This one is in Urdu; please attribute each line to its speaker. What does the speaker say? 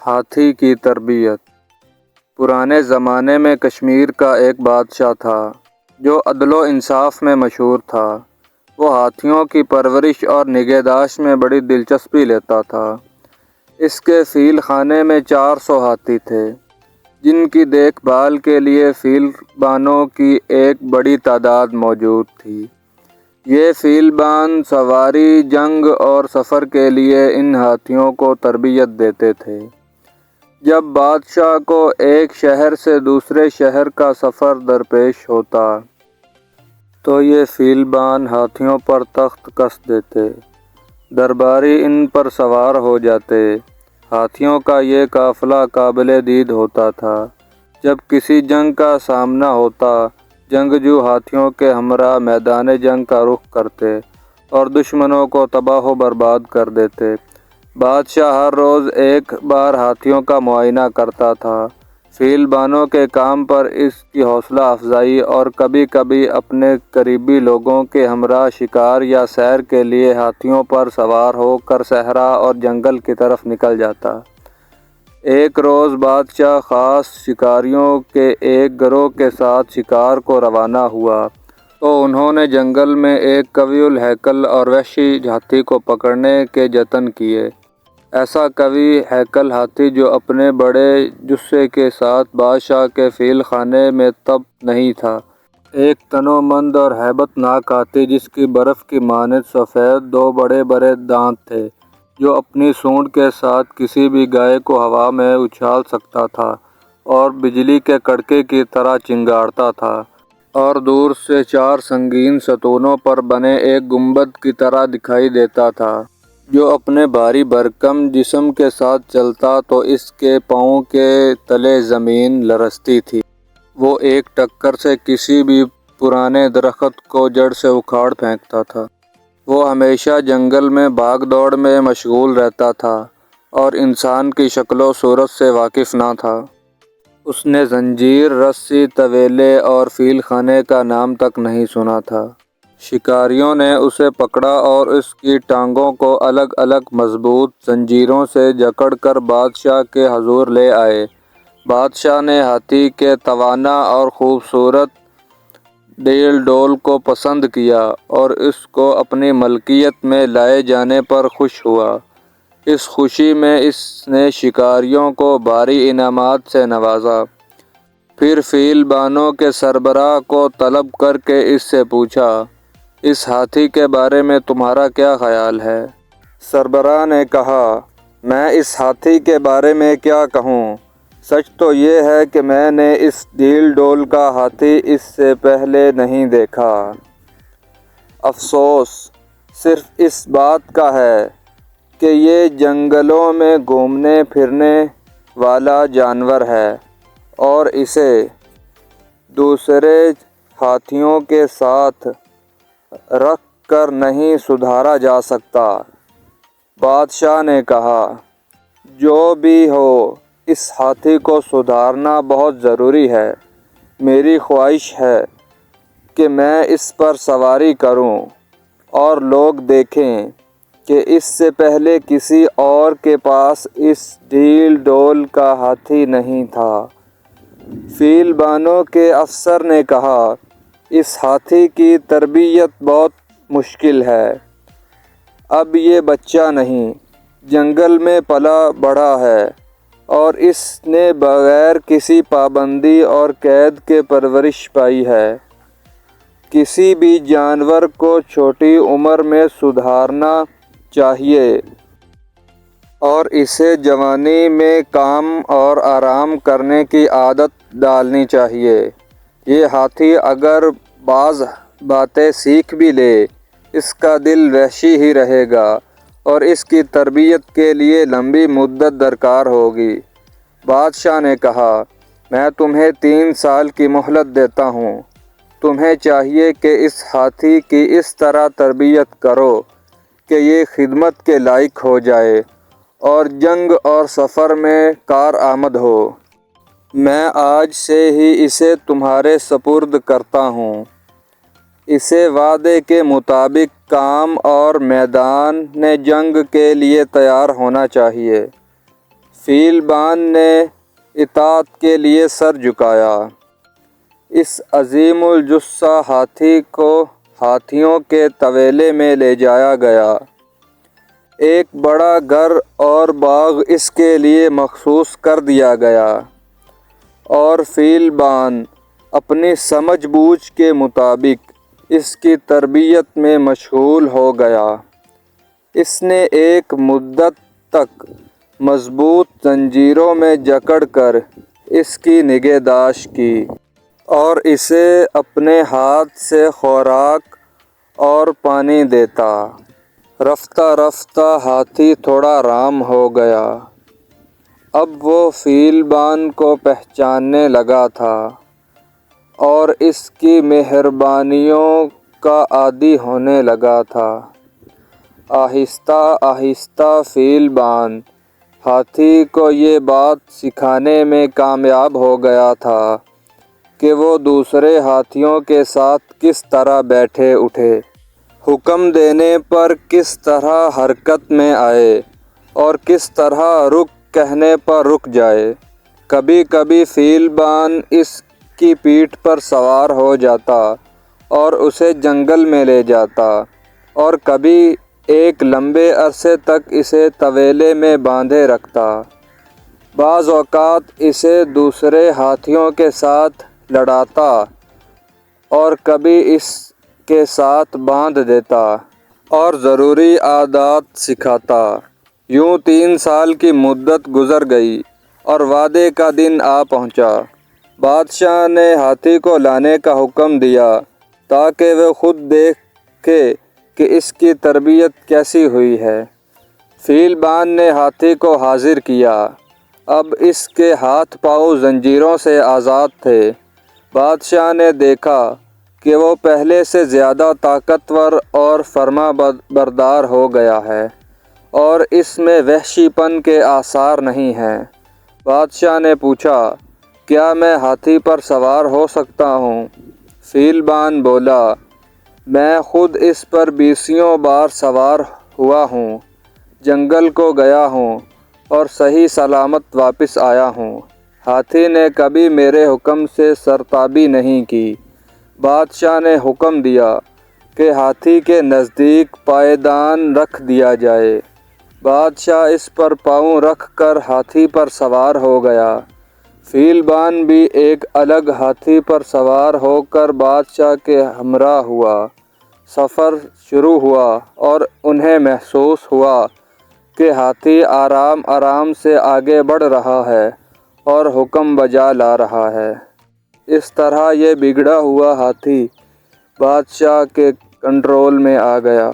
Speaker 1: ہاتھی کی تربیت۔ پرانے زمانے میں کشمیر کا ایک بادشاہ تھا جو عدل و انصاف میں مشہور تھا۔ وہ ہاتھیوں کی پرورش اور نگہداشت میں بڑی دلچسپی لیتا تھا۔ اس کے فیل خانے میں 400 ہاتھی تھے، جن کی دیکھ بھال کے لیے فیل بانوں کی ایک بڑی تعداد موجود تھی۔ یہ فیل بان سواری، جنگ اور سفر کے لیے ان ہاتھیوں کو تربیت دیتے تھے۔ جب بادشاہ کو ایک شہر سے دوسرے شہر کا سفر درپیش ہوتا تو یہ فیل بان ہاتھیوں پر تخت کس دیتے، درباری ان پر سوار ہو جاتے۔ ہاتھیوں کا یہ قافلہ قابل دید ہوتا تھا۔ جب کسی جنگ کا سامنا ہوتا، جنگجو ہاتھیوں کے ہمراہ میدان جنگ کا رخ کرتے اور دشمنوں کو تباہ و برباد کر دیتے۔ بادشاہ ہر روز ایک بار ہاتھیوں کا معائنہ کرتا تھا۔ فیل بانوں کے کام پر اس کی حوصلہ افزائی اور کبھی کبھی اپنے قریبی لوگوں کے ہمراہ شکار یا سیر کے لیے ہاتھیوں پر سوار ہو کر صحرا اور جنگل کی طرف نکل جاتا۔ ایک روز بادشاہ خاص شکاریوں کے ایک گروہ کے ساتھ شکار کو روانہ ہوا تو انہوں نے جنگل میں ایک قوی الہیکل اور وحشی ہاتھی کو پکڑنے کے جتن کیے۔ ایسا قوی ہیکل ہاتھی جو اپنے بڑے جثے کے ساتھ بادشاہ کے فیل خانے میں تب نہیں تھا۔ ایک تنومند اور ہیبت ناک ہاتھی جس کی برف کی مانند سفید دو بڑے بڑے دانت تھے، جو اپنی سونڈ کے ساتھ کسی بھی گائے کو ہوا میں اچھال سکتا تھا اور بجلی کے کڑکے کی طرح چنگاڑتا تھا، اور دور سے 4 سنگین ستونوں پر بنے ایک گنبد کی طرح دکھائی دیتا تھا۔ جو اپنے بھاری بھرکم جسم کے ساتھ چلتا تو اس کے پاؤں کے تلے زمین لرزتی تھی۔ وہ ایک ٹکر سے کسی بھی پرانے درخت کو جڑ سے اکھاڑ پھینکتا تھا۔ وہ ہمیشہ جنگل میں بھاگ دوڑ میں مشغول رہتا تھا اور انسان کی شکل و صورت سے واقف نہ تھا۔ اس نے زنجیر، رسی، طویلے اور فیل خانے کا نام تک نہیں سنا تھا۔ شکاریوں نے اسے پکڑا اور اس کی ٹانگوں کو الگ الگ مضبوط زنجیروں سے جکڑ کر بادشاہ کے حضور لے آئے۔ بادشاہ نے ہاتھی کے توانا اور خوبصورت ڈیل ڈول کو پسند کیا اور اس کو اپنی ملکیت میں لائے جانے پر خوش ہوا۔ اس خوشی میں اس نے شکاریوں کو بھاری انعامات سے نوازا۔ پھر فیل بانوں کے سربراہ کو طلب کر کے اس سے پوچھا، اس ہاتھی کے بارے میں تمہارا کیا خیال ہے؟ سربراہ نے کہا، میں اس ہاتھی کے بارے میں کیا کہوں؟ سچ تو یہ ہے کہ میں نے اس ڈیل ڈول کا ہاتھی اس سے پہلے نہیں دیکھا۔ افسوس صرف اس بات کا ہے کہ یہ جنگلوں میں گھومنے پھرنے والا جانور ہے اور اسے دوسرے ہاتھیوں کے ساتھ رکھ کر نہیں سدھارا جا سکتا۔ بادشاہ نے کہا، جو بھی ہو، اس ہاتھی کو سدھارنا بہت ضروری ہے۔ میری خواہش ہے کہ میں اس پر سواری کروں اور لوگ دیکھیں کہ اس سے پہلے کسی اور کے پاس اس ڈیل ڈول کا ہاتھی نہیں تھا۔ فیل بانوں کے افسر نے کہا، اس ہاتھی کی تربیت بہت مشکل ہے۔ اب یہ بچہ نہیں، جنگل میں پلا بڑھا ہے اور اس نے بغیر کسی پابندی اور قید کے پرورش پائی ہے۔ کسی بھی جانور کو چھوٹی عمر میں سدھارنا چاہیے اور اسے جوانی میں کام اور آرام کرنے کی عادت ڈالنی چاہیے۔ یہ ہاتھی اگر بعض باتیں سیکھ بھی لے، اس کا دل وحشی ہی رہے گا اور اس کی تربیت کے لیے لمبی مدت درکار ہوگی۔ بادشاہ نے کہا، میں تمہیں 3 سال کی مہلت دیتا ہوں۔ تمہیں چاہیے کہ اس ہاتھی کی اس طرح تربیت کرو کہ یہ خدمت کے لائق ہو جائے اور جنگ اور سفر میں کارآمد ہو۔ میں آج سے ہی اسے تمہارے سپرد کرتا ہوں۔ اسے وعدے کے مطابق کام اور میدان جنگ کے لیے تیار ہونا چاہیے۔ فیلبان نے اطاعت کے لیے سر جھکایا۔ اس عظیم الجثہ ہاتھی کو ہاتھیوں کے طویلے میں لے جایا گیا۔ ایک بڑا گھر اور باغ اس کے لیے مخصوص کر دیا گیا اور فیلبان اپنی سمجھ بوجھ کے مطابق اس کی تربیت میں مشغول ہو گیا۔ اس نے ایک مدت تک مضبوط زنجیروں میں جکڑ کر اس کی نگہداشت کی اور اسے اپنے ہاتھ سے خوراک اور پانی دیتا۔ رفتہ رفتہ ہاتھی تھوڑا رام ہو گیا۔ اب وہ فیلبان کو پہچاننے لگا تھا اور اس کی مہربانیوں کا عادی ہونے لگا تھا۔ آہستہ آہستہ فیلبان ہاتھی کو یہ بات سکھانے میں کامیاب ہو گیا تھا کہ وہ دوسرے ہاتھیوں کے ساتھ کس طرح بیٹھے اٹھے، حکم دینے پر کس طرح حرکت میں آئے اور کس طرح رک کہنے پر رک جائے۔ کبھی کبھی فیلبان اس کی پیٹھ پر سوار ہو جاتا اور اسے جنگل میں لے جاتا اور کبھی ایک لمبے عرصے تک اسے طویلے میں باندھے رکھتا۔ بعض اوقات اسے دوسرے ہاتھیوں کے ساتھ لڑاتا اور کبھی اس کے ساتھ باندھ دیتا اور ضروری عادات سکھاتا۔ یوں 3 سال کی مدت گزر گئی اور وعدے کا دن آ پہنچا۔ بادشاہ نے ہاتھی کو لانے کا حکم دیا تاکہ وہ خود دیکھے کہ اس کی تربیت کیسی ہوئی ہے۔ فیلبان نے ہاتھی کو حاضر کیا۔ اب اس کے ہاتھ پاؤں زنجیروں سے آزاد تھے۔ بادشاہ نے دیکھا کہ وہ پہلے سے زیادہ طاقتور اور فرما بردار ہو گیا ہے اور اس میں وحشی پن کے آثار نہیں ہیں۔ بادشاہ نے پوچھا، کیا میں ہاتھی پر سوار ہو سکتا ہوں؟ فیلبان بولا، میں خود اس پر 20 بار سوار ہوا ہوں، جنگل کو گیا ہوں اور صحیح سلامت واپس آیا ہوں۔ ہاتھی نے کبھی میرے حکم سے سرتابی نہیں کی۔ بادشاہ نے حکم دیا کہ ہاتھی کے نزدیک پائیدان رکھ دیا جائے۔ بادشاہ اس پر پاؤں رکھ کر ہاتھی پر سوار ہو گیا۔ فیلبان بھی ایک الگ ہاتھی پر سوار ہو کر بادشاہ کے ہمراہ ہوا۔ سفر شروع ہوا اور انہیں محسوس ہوا کہ ہاتھی آرام آرام سے آگے بڑھ رہا ہے اور حکم بجا لا رہا ہے۔ اس طرح یہ بگڑا ہوا ہاتھی بادشاہ کے کنٹرول میں آ گیا۔